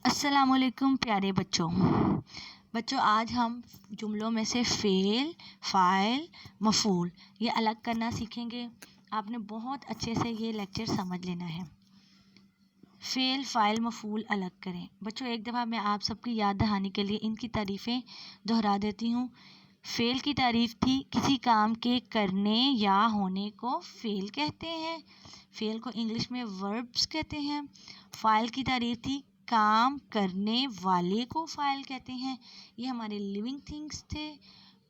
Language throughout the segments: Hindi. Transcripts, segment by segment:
अस्सलामुअलैकुम प्यारे बच्चों आज हम जुमलों में से फ़ेल, फ़ाइल, मफ़ूल ये अलग करना सीखेंगे। आपने बहुत अच्छे से ये लेक्चर समझ लेना है। फ़ेल, फ़ाइल, मफ़ूल अलग करें। बच्चों एक दफ़ा मैं आप सबकी याद दहानी के लिए इनकी तारीफ़ें दोहरा देती हूँ। फ़ेल की तारीफ़ थी किसी काम के करने या होने को फ़ेल कहते हैं। फ़ेल को इंग्लिश में वर्ब्स कहते हैं। फ़ाइल की तारीफ़ थी काम करने वाले को फ़ाइल कहते हैं। ये हमारे लिविंग थिंग्स थे,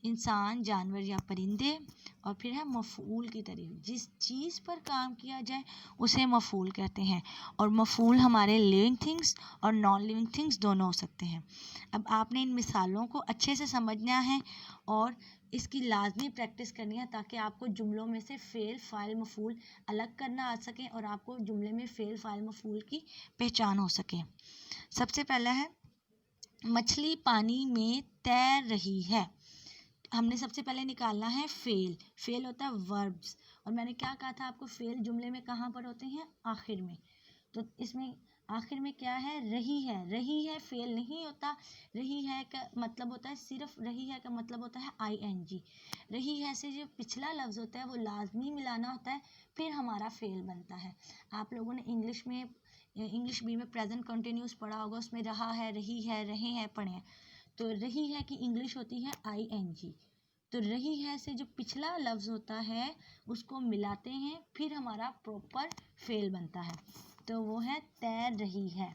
इंसान, जानवर या परिंदे। और फिर है मफ़ूल की तारीफ़, जिस चीज़ पर काम किया जाए उसे मफ़ूल कहते हैं। और मफ़ूल हमारे लिविंग थिंग्स और नॉन लिविंग थिंग्स दोनों हो सकते हैं। अब आपने इन मिसालों को अच्छे से समझना है और इसकी लाजमी प्रैक्टिस करनी है ताकि आपको जुमलों में से फ़ेल, फ़ाइल, मफ़ूल अलग करना आ सके और आपको जुमले में फ़ेल, फ़ाइल, मफ़ूल की पहचान हो सके। सबसे पहला है मछली पानी में तैर रही है। हमने सबसे पहले निकालना है फ़ेल। फ़ेल होता है वर्ब्स, और मैंने क्या कहा था आपको, फ़ेल जुमले में कहाँ पर होते हैं? आखिर में। तो इसमें आखिर में क्या है? रही है। रही है फ़ेल नहीं होता। रही है का मतलब होता है, सिर्फ रही है का मतलब होता है ING। रही है से जो पिछला लफ्ज़ होता है वो लाजमी मिलाना होता है, फिर हमारा फ़ेल बनता है। आप लोगों ने इंग्लिश बी में प्रेजेंट कंटिन्यूस पढ़ा होगा, उसमें रहा है, रही है, रहे हैं पढ़े हैं। तो रही है की इंग्लिश होती है ING। तो रही है से जो पिछला लफ्ज़ होता है उसको मिलाते हैं, फिर हमारा प्रॉपर फ़ेल बनता है। तो वो है तैर रही है।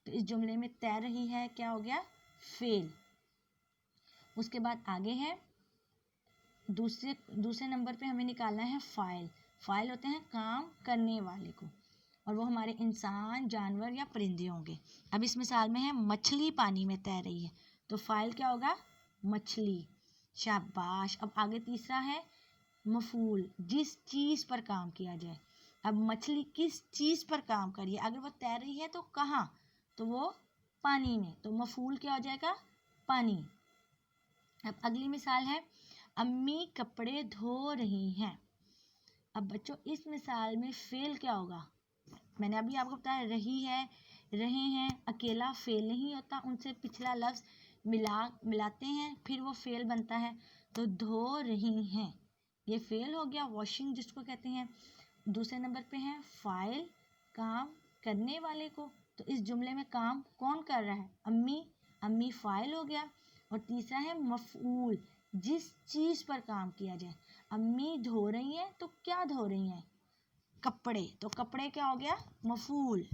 तो इस जुमले में तैर रही है क्या हो गया? फ़ेल। उसके बाद आगे है दूसरे नंबर पे हमें निकालना है फ़ाइल। फ़ाइल होते हैं काम करने वाले को, और वो हमारे इंसान, जानवर या परिंदे होंगे। अब इस मिसाल में है मछली पानी में तैर रही है, तो फ़ाइल क्या होगा? मछली। शाबाश। अब आगे तीसरा है मफ़ूल, जिस चीज़ पर काम किया जाए। अब मछली किस चीज़ पर काम कर रही है? अगर वो तैर रही है तो कहाँ? तो वो पानी में, तो मफ़ूल क्या हो जाएगा? पानी। अब अगली मिसाल है अम्मी कपड़े धो रही हैं। अब बच्चों इस मिसाल में फ़ेल क्या होगा? मैंने अभी आपको बताया रही है, रहे हैं, अकेला फ़ेल नहीं होता, उनसे पिछला लफ्ज़ मिलाते हैं फिर वो फ़ेल बनता है। तो धो रही हैं ये फ़ेल हो गया, वॉशिंग जिसको कहते हैं। दूसरे नंबर पे है फ़ाइल, काम करने वाले को। तो इस जुमले में काम कौन कर रहा है? अम्मी। अम्मी फ़ाइल हो गया। और तीसरा है मफ़ऊल, जिस चीज़ पर काम किया जाए। अम्मी धो रही हैं, तो क्या धो रही हैं? कपड़े। तो कपड़े क्या हो गया? मफ़ऊल।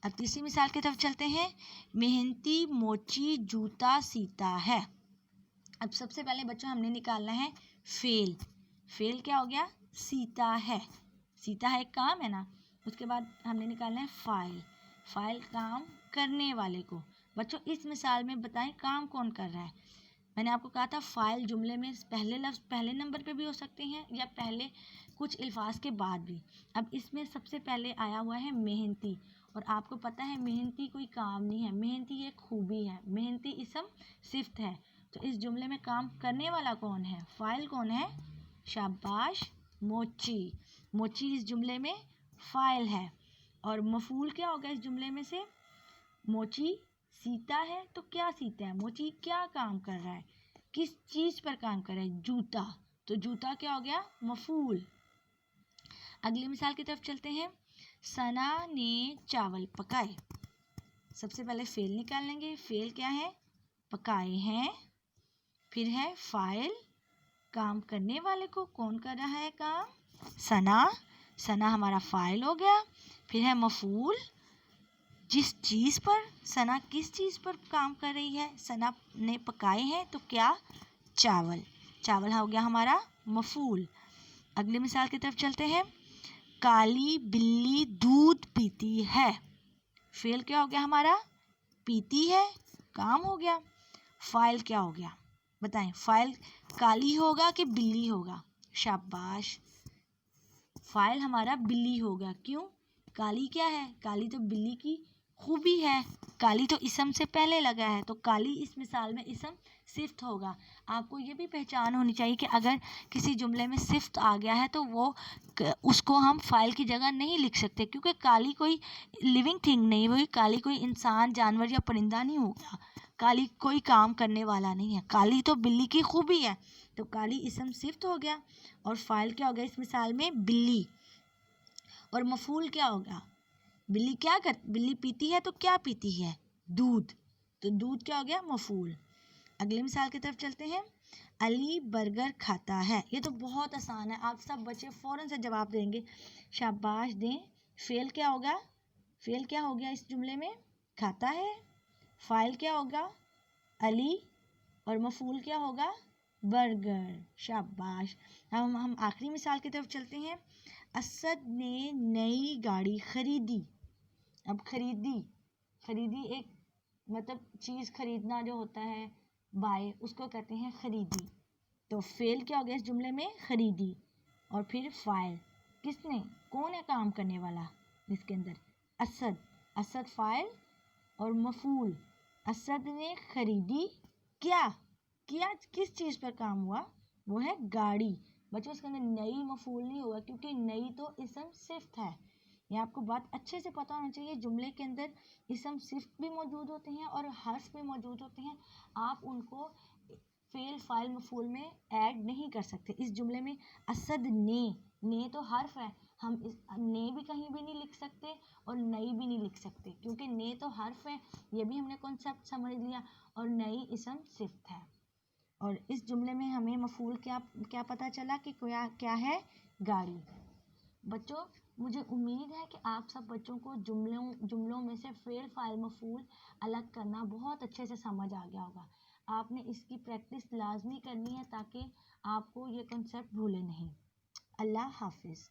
अब तीसरी मिसाल की तरफ चलते हैं। मेहनती मोची जूता सीता है। अब सबसे पहले बच्चों हमने निकालना है फ़ेल। फ़ेल क्या हो गया? सीता है। सीता है काम है ना। उसके बाद हमने निकालना है फ़ाइल। फ़ाइल काम करने वाले को। बच्चों इस मिसाल में बताएं काम कौन कर रहा है? मैंने आपको कहा था फ़ाइल जुमले में पहले लफ्ज़ पहले नंबर पे भी हो सकते हैं या पहले कुछ अल्फाज के बाद भी। अब इसमें सबसे पहले आया हुआ है मेहनती, और आपको पता है मेहनती कोई काम नहीं है, मेहनती एक खूबी है, मेहनती इसम सिफ्त है। तो इस जुमले में काम करने वाला कौन है? फ़ाइल कौन है? शाबाश, मोची। मोची इस जुमले में फ़ाइल है। और मफ़ूल क्या होगा इस जुमले में से? मोची सीता है, तो क्या सीता है? मोची क्या काम कर रहा है? किस चीज़ पर काम कर रहा है? जूता। तो जूता क्या हो गया? मफ़ूल। अगली मिसाल की तरफ चलते हैं। सना ने चावल पकाए। सबसे पहले फ़ेल निकाल लेंगे। फ़ेल क्या है? पकाए हैं। फिर है फ़ाइल, काम करने वाले को, कौन कर रहा है काम? सना। सना हमारा फ़ाइल हो गया। फिर है मफ़ूल, जिस चीज़ पर, सना किस चीज़ पर काम कर रही है? सना ने पकाए हैं, तो क्या? चावल। चावल हो गया हमारा मफ़ूल। अगली मिसाल की तरफ चलते हैं। काली बिल्ली दूध पीती है। फ़ेल क्या हो गया हमारा? पीती है, काम हो गया। फ़ाइल क्या हो गया? बताएं, फ़ाइल काली होगा कि बिल्ली होगा? शाबाश, फ़ाइल हमारा बिल्ली होगा। क्यों? काली क्या है? काली तो बिल्ली की खूबी है। काली तो इसम से पहले लगा है, तो काली इस मिसाल में इसम सिफ्त होगा। आपको ये भी पहचान होनी चाहिए कि अगर किसी जुमले में सिफ्त आ गया है तो उसको हम फ़ाइल की जगह नहीं लिख सकते, क्योंकि काली कोई लिविंग थिंग नहीं हुई, काली कोई इंसान, जानवर या परिंदा नहीं होगा, काली कोई काम करने वाला नहीं है, काली तो बिल्ली की खूबी है। तो काली इसम सिफ्त हो गया और फ़ाइल क्या हो गया इस मिसाल में, बिल्ली। और मफूल क्या होगा, बिल्ली पीती है तो क्या पीती है, दूध, तो दूध क्या हो गया, मफूल। अगले मिसाल की तरफ चलते हैं। अली बर्गर खाता है। ये तो बहुत आसान है, आप सब बच्चे फ़ौरन से जवाब देंगे, शाबाश दें। फेल क्या होगा, फेल क्या हो गया इस जुमले में, खाता है। फ़ाइल क्या होगा, अली, और मफूल क्या होगा, बर्गर, शाबाश। हम आखिरी मिसाल की तरफ चलते हैं। असद ने नई गाड़ी खरीदी। अब खरीदी एक मतलब चीज़ खरीदना जो होता है, बाय, उसको कहते हैं खरीदी। तो फेल क्या हो गया इस जुमले में, खरीदी। और फिर फ़ाइल, किसने, कौन है काम करने वाला इसके अंदर, असद, असद फ़ाइल और मफूल, असद ने खरीदी क्या, किया किस चीज़ पर काम हुआ, वो है गाड़ी। बच्चों इसके अंदर नई मफूल नहीं होगा, क्योंकि नई तो इसम सिफ्त है। ये आपको बात अच्छे से पता होना चाहिए, जुमले के अंदर इसम सिफ्त भी मौजूद होते हैं और हर्फ भी मौजूद होते हैं, आप उनको फेल फ़ाइल मफूल में ऐड नहीं कर सकते। इस जुमले में असद ने तो हर्फ है, हम इस ने भी कहीं भी नहीं लिख सकते और नई भी नहीं लिख सकते, क्योंकि ने तो हर्फ है, ये भी हमने कॉन्सेप्ट समझ लिया, और नई इसम सिफ्त है। और इस जुमले में हमें मफूल क्या पता चला कि क्या है, गाड़ी। बच्चों मुझे उम्मीद है कि आप सब बच्चों को जुमलों में से फेल फ़ाइल मफूल अलग करना बहुत अच्छे से समझ आ गया होगा। आपने इसकी प्रैक्टिस लाजमी करनी है ताकि आपको ये कॉन्सेप्ट भूले नहीं। अल्लाह हाफिज़।